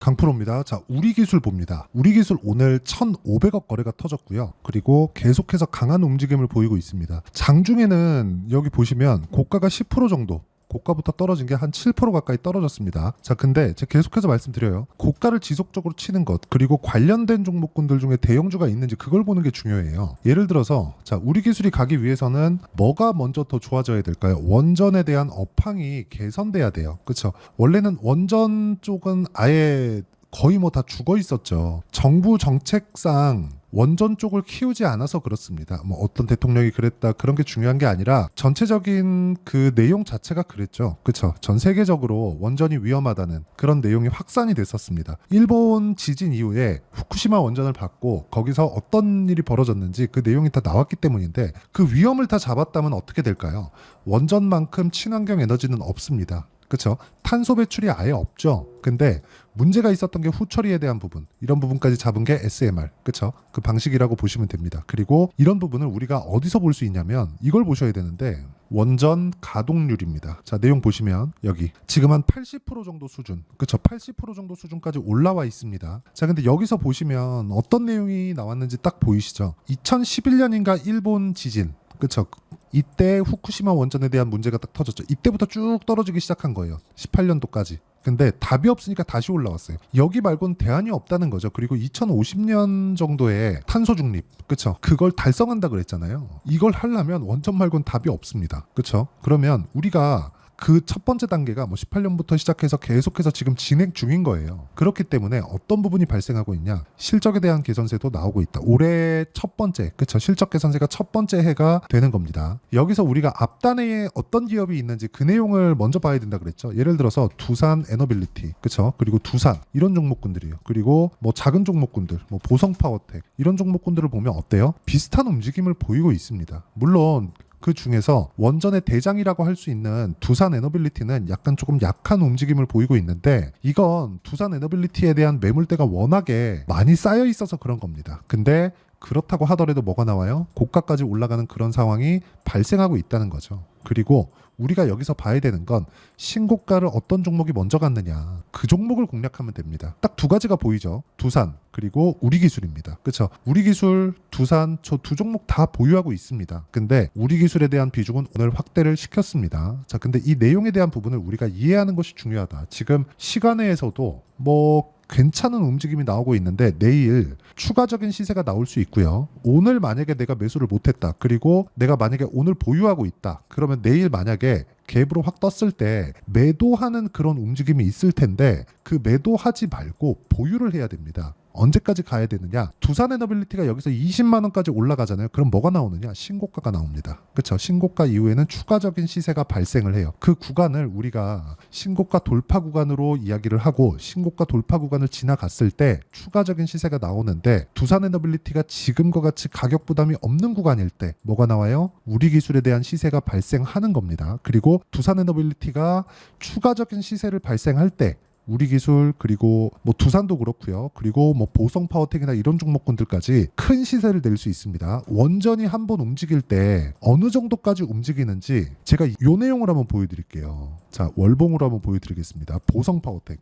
강프로입니다. 자, 우리기술 봅니다. 우리기술 오늘 1,500억 거래가 터졌고요. 그리고 계속해서 강한 움직임을 보이고 있습니다. 장중에는 여기 보시면 고가가 10% 정도, 고가부터 떨어진 게 한 7% 가까이 떨어졌습니다. 자, 근데 제가 계속해서 말씀드려요. 고가를 지속적으로 치는 것, 그리고 관련된 종목군들 중에 대형주가 있는지 그걸 보는 게 중요해요. 예를 들어서 자, 우리기술이 가기 위해서는 뭐가 먼저 더 좋아져야 될까요? 원전에 대한 업황이 개선돼야 돼요. 그렇죠? 원래는 원전 쪽은 아예 거의 뭐 다 죽어 있었죠. 정부 정책상 원전 쪽을 키우지 않아서 그렇습니다. 뭐 어떤 대통령이 그랬다 그런 게 중요한 게 아니라 전체적인 그 내용 자체가 그랬죠. 그렇죠? 전 세계적으로 원전이 위험하다는 그런 내용이 확산이 됐었습니다. 일본 지진 이후에 후쿠시마 원전을 받고 거기서 어떤 일이 벌어졌는지 그 내용이 다 나왔기 때문인데 그 위험을 다 잡았다면 어떻게 될까요? 원전만큼 친환경 에너지는 없습니다. 그렇죠? 탄소 배출이 아예 없죠. 근데 문제가 있었던 게 후처리에 대한 부분, 이런 부분까지 잡은 게 SMR, 그렇죠? 그 방식이라고 보시면 됩니다. 그리고 이런 부분을 우리가 어디서 볼 수 있냐면 이걸 보셔야 되는데 원전 가동률입니다. 자, 내용 보시면 여기 지금 한 80% 정도 수준, 그렇죠? 80% 정도 수준까지 올라와 있습니다. 자, 근데 여기서 보시면 어떤 내용이 나왔는지 딱 보이시죠? 2011년인가 일본 지진, 그렇죠? 이때 후쿠시마 원전에 대한 문제가 딱 터졌죠. 이때부터 쭉 떨어지기 시작한 거예요. 18년도까지. 근데 답이 없으니까 다시 올라왔어요. 여기 말고는 대안이 없다는 거죠. 그리고 2050년 정도에 탄소 중립, 그쵸? 그걸 달성한다 그랬잖아요. 이걸 하려면 원전 말고는 답이 없습니다. 그쵸? 그러면 우리가 그 첫 번째 단계가 뭐 18년부터 시작해서 계속해서 지금 진행 중인 거예요. 그렇기 때문에 어떤 부분이 발생하고 있냐? 실적에 대한 개선세도 나오고 있다. 올해 첫 번째, 그쵸? 실적 개선세가 첫 번째 해가 되는 겁니다. 여기서 우리가 앞단에 어떤 기업이 있는지 그 내용을 먼저 봐야 된다 그랬죠. 예를 들어서 두산 에너빌리티, 그쵸? 그리고 두산 이런 종목군들이요. 그리고 뭐 작은 종목군들, 뭐 보성 파워텍 이런 종목군들을 보면 어때요? 비슷한 움직임을 보이고 있습니다. 물론 그 중에서 원전의 대장이라고 할 수 있는 두산 에너빌리티는 약간 조금 약한 움직임을 보이고 있는데 이건 두산 에너빌리티에 대한 매물대가 워낙에 많이 쌓여 있어서 그런 겁니다. 근데 그렇다고 하더라도 뭐가 나와요? 고가까지 올라가는 그런 상황이 발생하고 있다는 거죠. 그리고 우리가 여기서 봐야 되는 건 신고가를 어떤 종목이 먼저 갔느냐, 그 종목을 공략하면 됩니다. 딱 두 가지가 보이죠. 두산 그리고 우리기술입니다. 그렇죠? 우리기술, 두산 저 두 종목 다 보유하고 있습니다. 근데 우리기술에 대한 비중은 오늘 확대를 시켰습니다. 자, 근데 이 내용에 대한 부분을 우리가 이해하는 것이 중요하다. 지금 시간외에서도 뭐 괜찮은 움직임이 나오고 있는데 내일 추가적인 시세가 나올 수 있고요. 오늘 만약에 내가 매수를 못했다. 그리고 내가 만약에 오늘 보유하고 있다. 그러면 내일 만약에 갭으로 확 떴을 때 매도하는 그런 움직임이 있을 텐데 그 매도하지 말고 보유를 해야 됩니다. 언제까지 가야 되느냐? 두산에너빌리티가 여기서 20만 원까지 올라가잖아요. 그럼 뭐가 나오느냐? 신고가가 나옵니다. 그렇죠? 신고가 이후에는 추가적인 시세가 발생을 해요. 그 구간을 우리가 신고가 돌파 구간으로 이야기를 하고 신고가 돌파 구간을 지나갔을 때 추가적인 시세가 나오는데 두산에너빌리티가 지금과 같이 가격 부담이 없는 구간일 때 뭐가 나와요? 우리기술에 대한 시세가 발생하는 겁니다. 그리고 두산에너빌리티가 추가적인 시세를 발생할 때 우리기술 그리고 뭐 두산도 그렇고요. 그리고 뭐 보성 파워텍이나 이런 종목군들까지 큰 시세를 낼 수 있습니다. 원전이 한번 움직일 때 어느 정도까지 움직이는지 제가 이 내용을 한번 보여드릴게요. 자, 월봉으로 한번 보여드리겠습니다. 보성 파워텍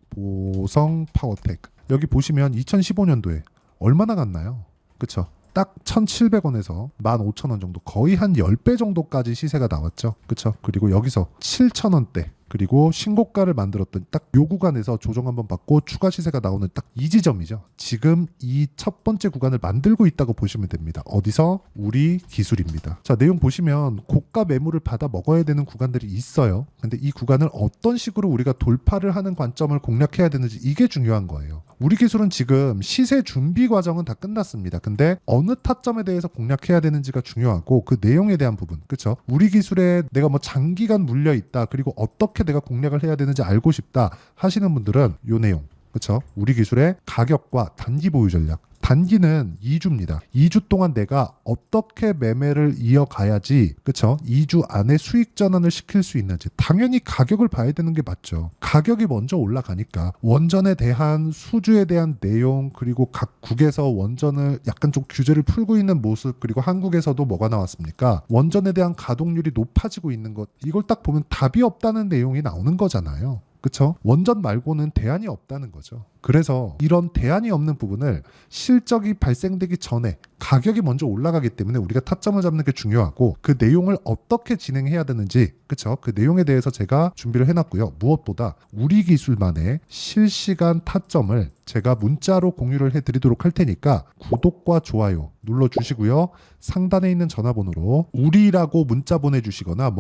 여기 보시면 2015년도에 얼마나 갔나요? 그쵸? 딱 1,700원에서 15,000원 정도, 거의 한 10배 정도까지 시세가 나왔죠. 그쵸? 그리고 여기서 7,000원대, 그리고 신고가를 만들었던 딱 요 구간에서 조정 한번 받고 추가 시세가 나오는 딱 이 지점이죠. 지금 이 첫 번째 구간을 만들고 있다고 보시면 됩니다. 어디서? 우리 기술입니다. 자, 내용 보시면 고가 매물을 받아 먹어야 되는 구간들이 있어요. 근데 이 구간을 어떤 식으로 우리가 돌파를 하는 관점을 공략해야 되는지 이게 중요한 거예요. 우리 기술은 지금 시세 준비 과정은 다 끝났습니다. 근데 어느 타점에 대해서 공략해야 되는지가 중요하고 그 내용에 대한 부분, 그렇죠? 우리 기술에 내가 뭐 장기간 물려 있다, 그리고 어떻게 내가 공략을 해야 되는지 알고 싶다 하시는 분들은 요 내용, 그렇죠? 우리 기술의 가격과 단기 보유 전략. 단기는 2주입니다. 2주 동안 내가 어떻게 매매를 이어가야지, 그쵸? 2주 안에 수익 전환을 시킬 수 있는지. 당연히 가격을 봐야 되는 게 맞죠. 가격이 먼저 올라가니까 원전에 대한 수주에 대한 내용, 그리고 각 국에서 원전을 약간 좀 규제를 풀고 있는 모습, 그리고 한국에서도 뭐가 나왔습니까? 원전에 대한 가동률이 높아지고 있는 것. 이걸 딱 보면 답이 없다는 내용이 나오는 거잖아요. 그쵸? 원전 말고는 대안이 없다는 거죠. 그래서 이런 대안이 없는 부분을 실적이 발생되기 전에 가격이 먼저 올라가기 때문에 우리가 타점을 잡는 게 중요하고 그 내용을 어떻게 진행해야 되는지 그쵸? 그 내용에 대해서 제가 준비를 해놨고요. 무엇보다 우리 기술만의 실시간 타점을 제가 문자로 공유를 해드리도록 할 테니까 구독과 좋아요 눌러주시고요. 상단에 있는 전화번호로 우리라고 문자 보내주시거나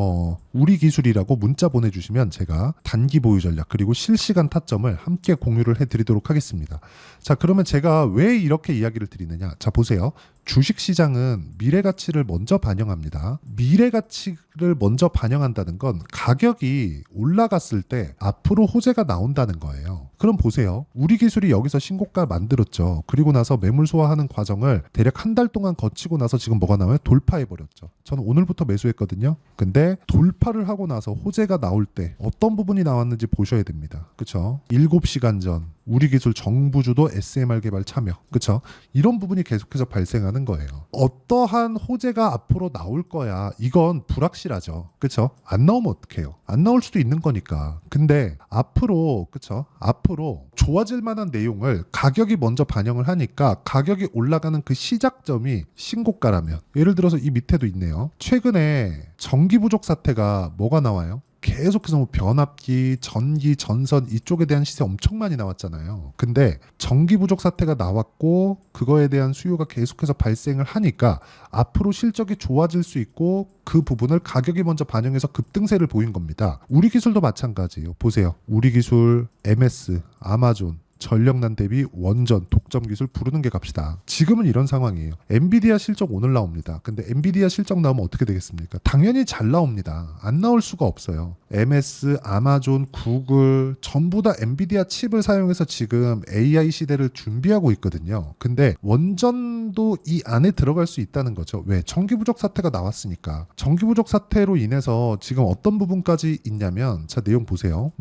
우리 기술이라고 문자 보내주시면 제가 단기 보유 전략 그리고 실시간 타점을 함께 공유를 해드리도록 하겠습니다. 자, 그러면 제가 왜 이렇게 이야기를 드리느냐. 자, 보세요. 주식시장은 미래가치를 먼저 반영합니다. 미래가치를 먼저 반영한다는 건 가격이 올라갔을 때 앞으로 호재가 나온다는 거예요. 그럼 보세요. 우리 기술이 여기서 신고가 만들었죠. 그리고 나서 매물 소화하는 과정을 대략 한 달 동안 거치고 나서 지금 뭐가 나와요? 돌파해버렸죠. 저는 오늘부터 매수했거든요. 근데 돌파를 하고 나서 호재가 나올 때 어떤 부분이 나왔는지 보셔야 됩니다. 그쵸? 7시간 전 우리 기술 정부주도 SMR 개발 참여. 그쵸? 이런 부분이 계속해서 발생하는 거예요. 어떠한 호재가 앞으로 나올 거야. 이건 불확실하죠. 그쵸? 안 나오면 어떡해요? 안 나올 수도 있는 거니까. 근데 앞으로 그쵸? 앞으로 좋아질 만한 내용을 가격이 먼저 반영을 하니까 가격이 올라가는 그 시작점이 신고가라면 예를 들어서 이 밑에도 있네요. 최근에 전기 부족 사태가 뭐가 나와요? 계속해서 변압기, 전기, 전선 이쪽에 대한 시세 엄청 많이 나왔잖아요. 근데 전기 부족 사태가 나왔고 그거에 대한 수요가 계속해서 발생을 하니까 앞으로 실적이 좋아질 수 있고 그 부분을 가격이 먼저 반영해서 급등세를 보인 겁니다. 우리 기술도 마찬가지예요. 보세요. 우리 기술, MS, 아마존 전력난 대비 원전, 독점 기술 부르는 게 갑시다. 지금은 이런 상황이에요. 엔비디아 실적 오늘 나옵니다. 근데 엔비디아 실적 나오면 어떻게 되겠습니까? 당연히 잘 나옵니다. 안 나올 수가 없어요. MS, 아마존, 구글 전부 다 엔비디아 칩을 사용해서 지금 AI 시대를 준비하고 있거든요. 근데 원전도 이 안에 들어갈 수 있다는 거죠. 왜? 전기 부족 사태가 나왔으니까. 전기 부족 사태로 인해서 지금 어떤 부분까지 있냐면 자, 내용 보세요.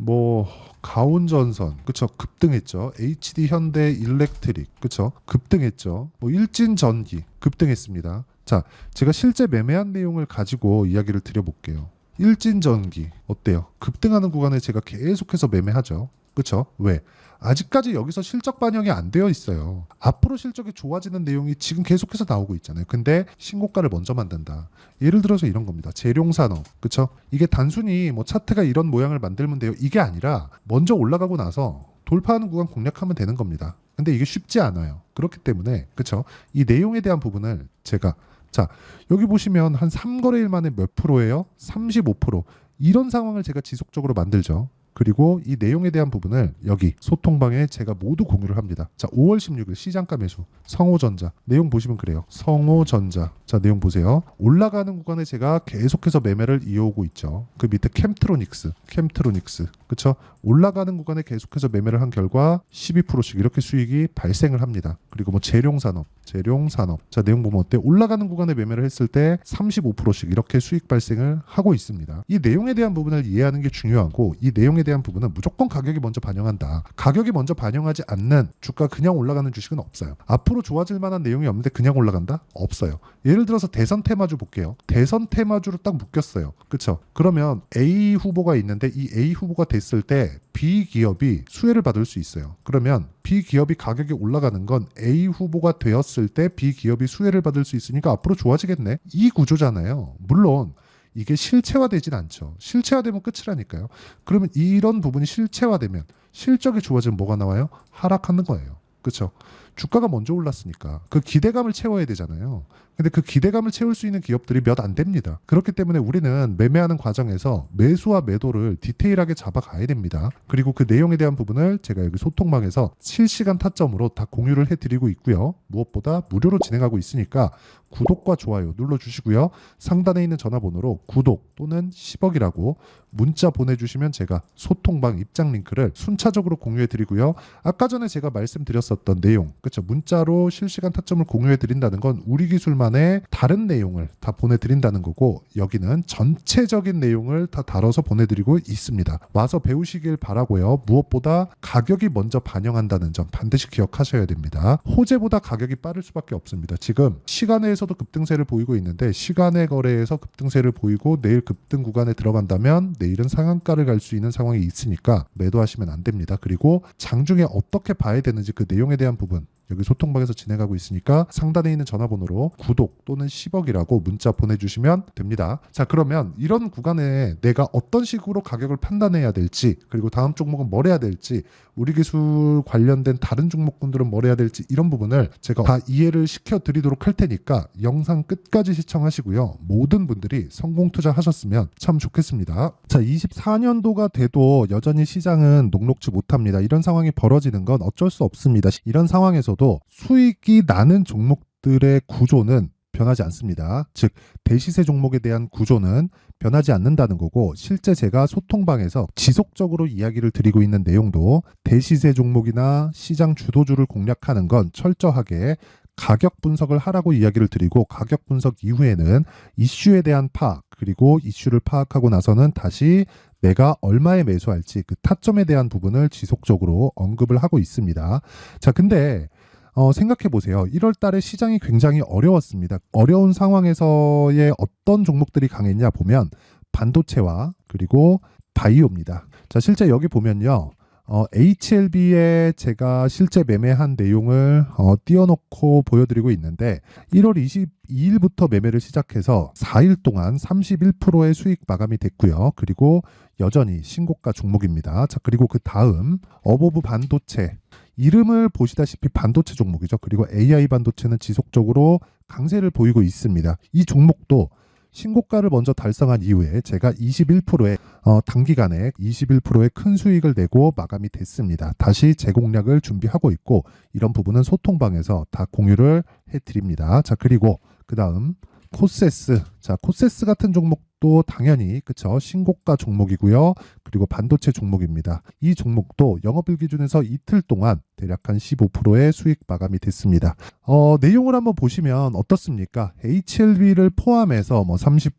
가온전선 그쵸 급등했죠. HD 현대 일렉트릭 그쵸 급등했죠. 일진전기 급등했습니다. 자, 제가 실제 매매한 내용을 가지고 이야기를 드려볼게요. 일진전기 어때요? 급등하는 구간에 제가 계속해서 매매하죠. 그쵸? 왜? 아직까지 여기서 실적 반영이 안 되어 있어요. 앞으로 실적이 좋아지는 내용이 지금 계속해서 나오고 있잖아요. 근데 신고가를 먼저 만든다. 예를 들어서 이런 겁니다. 재룡산업. 그쵸? 이게 단순히 차트가 이런 모양을 만들면 돼요. 이게 아니라 먼저 올라가고 나서 돌파하는 구간 공략하면 되는 겁니다. 근데 이게 쉽지 않아요. 그렇기 때문에 그쵸? 이 내용에 대한 부분을 제가 자, 여기 보시면 한 3거래일 만에 몇 프로예요? 35%. 이런 상황을 제가 지속적으로 만들죠. 그리고 이 내용에 대한 부분을 여기 소통방에 제가 모두 공유를 합니다. 자, 5월 16일 시장가 매수 성호전자 내용 보시면 그래요. 성호전자 자, 내용 보세요. 올라가는 구간에 제가 계속해서 매매를 이어오고 있죠. 그 밑에 캠트로닉스 그쵸? 올라가는 구간에 계속해서 매매를 한 결과 12%씩 이렇게 수익이 발생을 합니다. 그리고 재룡산업 자, 내용 보면 어때? 올라가는 구간에 매매를 했을 때 35%씩 이렇게 수익 발생을 하고 있습니다. 이 내용에 대한 부분을 이해하는 게 중요하고 이 내용에 대한 부분은 무조건 가격이 먼저 반영한다. 가격이 먼저 반영하지 않는 주가 그냥 올라가는 주식은 없어요. 앞으로 좋아질 만한 내용이 없는데 그냥 올라간다? 없어요. 예를 들어서 대선 테마주 볼게요. 대선 테마주로 딱 묶였어요. 그쵸? 그러면 A 후보가 있는데 이 A 후보가 됐을 때 B 기업이 수혜를 받을 수 있어요. 그러면 B 기업이 가격이 올라가는 건 A 후보가 되었을 때 B 기업이 수혜를 받을 수 있으니까 앞으로 좋아지겠네. 이 구조잖아요. 물론 이게 실체화되진 않죠. 실체화되면 끝이라니까요. 그러면 이런 부분이 실체화되면 실적이 좋아지면 뭐가 나와요? 하락하는 거예요. 그렇죠? 주가가 먼저 올랐으니까 그 기대감을 채워야 되잖아요. 근데 그 기대감을 채울 수 있는 기업들이 몇 안 됩니다. 그렇기 때문에 우리는 매매하는 과정에서 매수와 매도를 디테일하게 잡아가야 됩니다. 그리고 그 내용에 대한 부분을 제가 여기 소통방에서 실시간 타점으로 다 공유를 해드리고 있고요. 무엇보다 무료로 진행하고 있으니까 구독과 좋아요 눌러주시고요. 상단에 있는 전화번호로 구독 또는 10억이라고 문자 보내주시면 제가 소통방 입장 링크를 순차적으로 공유해드리고요. 아까 전에 제가 말씀드렸었던 내용 그렇죠. 문자로 실시간 타점을 공유해 드린다는 건 우리 기술만의 다른 내용을 다 보내드린다는 거고, 여기는 전체적인 내용을 다 다뤄서 보내드리고 있습니다. 와서 배우시길 바라고요. 무엇보다 가격이 먼저 반영한다는 점 반드시 기억하셔야 됩니다. 호재보다 가격이 빠를 수밖에 없습니다. 지금 시간외에서도 급등세를 보이고 있는데, 시간외 거래에서 급등세를 보이고 내일 급등 구간에 들어간다면 내일은 상한가를 갈 수 있는 상황이 있으니까 매도하시면 안 됩니다. 그리고 장중에 어떻게 봐야 되는지 그 내용에 대한 부분 여기 소통방에서 진행하고 있으니까 상단에 있는 전화번호로 구독 또는 10억이라고 문자 보내주시면 됩니다. 자, 그러면 이런 구간에 내가 어떤 식으로 가격을 판단해야 될지, 그리고 다음 종목은 뭘 해야 될지, 우리 기술 관련된 다른 종목군들은 뭘 해야 될지, 이런 부분을 제가 다 이해를 시켜드리도록 할 테니까 영상 끝까지 시청하시고요. 모든 분들이 성공 투자하셨으면 참 좋겠습니다. 자, 24년도가 돼도 여전히 시장은 녹록지 못합니다. 이런 상황이 벌어지는 건 어쩔 수 없습니다. 이런 상황에서 수익이 나는 종목들의 구조는 변하지 않습니다. 즉 대시세 종목에 대한 구조는 변하지 않는다는 거고, 실제 제가 소통방에서 지속적으로 이야기를 드리고 있는 내용도 대시세 종목이나 시장 주도주를 공략하는 건 철저하게 가격 분석을 하라고 이야기를 드리고, 가격 분석 이후에는 이슈에 대한 파악, 그리고 이슈를 파악하고 나서는 다시 내가 얼마에 매수할지 그 타점에 대한 부분을 지속적으로 언급을 하고 있습니다. 자, 근데 생각해 보세요. 1월 달에 시장이 굉장히 어려웠습니다. 어려운 상황에서의 어떤 종목들이 강했냐 보면 반도체와 그리고 바이오입니다. 자, 실제 여기 보면요. HLB에 제가 실제 매매한 내용을 띄워놓고 보여드리고 있는데, 1월 22일부터 매매를 시작해서 4일 동안 31%의 수익 마감이 됐고요. 그리고 여전히 신고가 종목입니다. 자, 그리고 그 다음 어보브 반도체, 이름을 보시다시피 반도체 종목이죠. 그리고 AI 반도체는 지속적으로 강세를 보이고 있습니다. 이 종목도 신고가를 먼저 달성한 이후에 제가 21%의 단기간에 21%의 큰 수익을 내고 마감이 됐습니다. 다시 재공략을 준비하고 있고, 이런 부분은 소통방에서 다 공유를 해드립니다. 자, 그리고 그 다음 코세스. 자, 코세스 같은 종목도 당연히 그쵸, 신고가 종목이고요. 그리고 반도체 종목입니다. 이 종목도 영업일 기준에서 이틀 동안 대략 한 15%의 수익 마감이 됐습니다. 내용을 한번 보시면 어떻습니까? HLB를 포함해서 30%,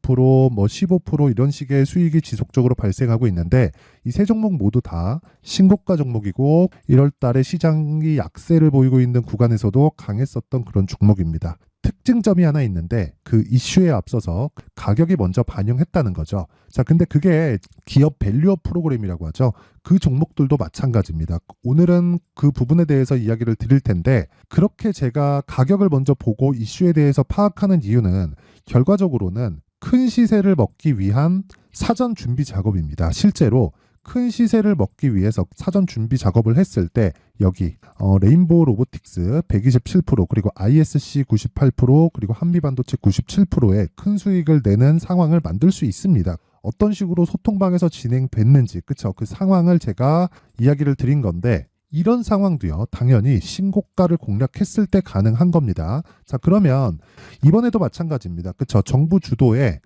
20%, 15% 이런 식의 수익이 지속적으로 발생하고 있는데, 이 세 종목 모두 다 신고가 종목이고 1월 달에 시장이 약세를 보이고 있는 구간에서도 강했었던 그런 종목입니다. 특징점이 하나 있는데, 그 이슈에 앞서서 가격이 먼저 반영했다는 거죠. 자, 근데 그게 기업 밸류업 프로그램이라고 하죠. 그 종목들도 마찬가지입니다. 오늘은 그 부분에 대해서 이야기를 드릴 텐데, 그렇게 제가 가격을 먼저 보고 이슈에 대해서 파악하는 이유는 결과적으로는 큰 시세를 먹기 위한 사전 준비 작업입니다. 실제로 큰 시세를 먹기 위해서 사전 준비 작업을 했을 때 여기 레인보우 로보틱스 127%, 그리고 ISC 98%, 그리고 한미반도체 97%의 큰 수익을 내는 상황을 만들 수 있습니다. 어떤 식으로 소통방에서 진행됐는지, 그쵸? 그 상황을 제가 이야기를 드린 건데, 이런 상황도요, 당연히 신고가를 공략했을 때 가능한 겁니다. 자, 그러면 이번에도 마찬가지입니다. 그쵸? 정부 주도의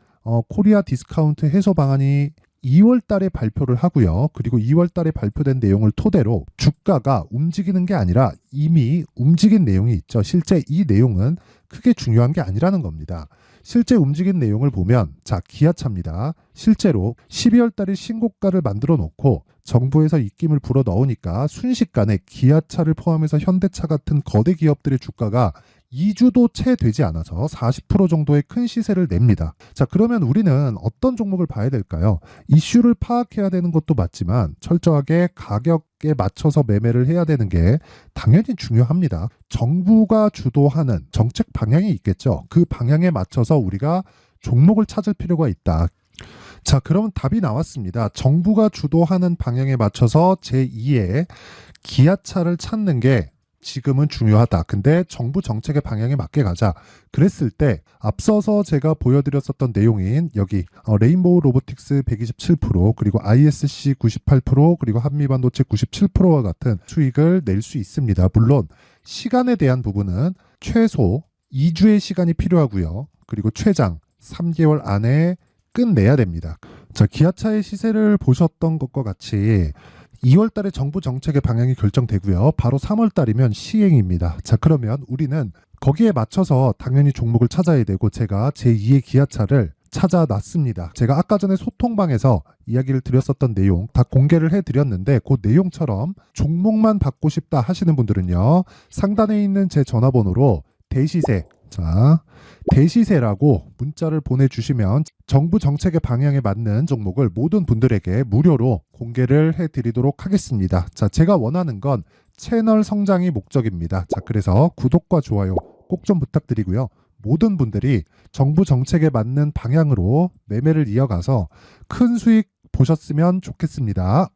코리아 디스카운트 해소 방안이 2월 달에 발표를 하고요. 그리고 2월 달에 발표된 내용을 토대로 주가가 움직이는 게 아니라 이미 움직인 내용이 있죠. 실제 이 내용은 크게 중요한 게 아니라는 겁니다. 실제 움직인 내용을 보면, 자, 기아차입니다. 실제로 12월 달에 신고가를 만들어 놓고 정부에서 입김을 불어 넣으니까 순식간에 기아차를 포함해서 현대차 같은 거대 기업들의 주가가 2주도 채 되지 않아서 40% 정도의 큰 시세를 냅니다. 자, 그러면 우리는 어떤 종목을 봐야 될까요? 이슈를 파악해야 되는 것도 맞지만 철저하게 가격에 맞춰서 매매를 해야 되는 게 당연히 중요합니다. 정부가 주도하는 정책 방향이 있겠죠. 그 방향에 맞춰서 우리가 종목을 찾을 필요가 있다. 자, 그러면 답이 나왔습니다. 정부가 주도하는 방향에 맞춰서 제2의 기아차를 찾는 게 지금은 중요하다. 근데 정부 정책의 방향에 맞게 가자. 그랬을 때 앞서서 제가 보여드렸었던 내용인 여기 레인보우 로보틱스 127%, 그리고 ISC 98%, 그리고 한미반도체 97%와 같은 수익을 낼 수 있습니다. 물론 시간에 대한 부분은 최소 2주의 시간이 필요하고요. 그리고 최장 3개월 안에 끝내야 됩니다. 자, 기아차의 시세를 보셨던 것과 같이 2월 달에 정부 정책의 방향이 결정되고요. 바로 3월 달이면 시행입니다. 자, 그러면 우리는 거기에 맞춰서 당연히 종목을 찾아야 되고 제가 제2의 기아차를 찾아놨습니다. 제가 아까 전에 소통방에서 이야기를 드렸었던 내용 다 공개를 해드렸는데 그 내용처럼 종목만 받고 싶다 하시는 분들은요. 상단에 있는 제 전화번호로 대시세, 자, 대시세라고 문자를 보내주시면 정부 정책의 방향에 맞는 종목을 모든 분들에게 무료로 공개를 해드리도록 하겠습니다. 자, 제가 원하는 건 채널 성장이 목적입니다. 자, 그래서 구독과 좋아요 꼭 좀 부탁드리고요. 모든 분들이 정부 정책에 맞는 방향으로 매매를 이어가서 큰 수익 보셨으면 좋겠습니다.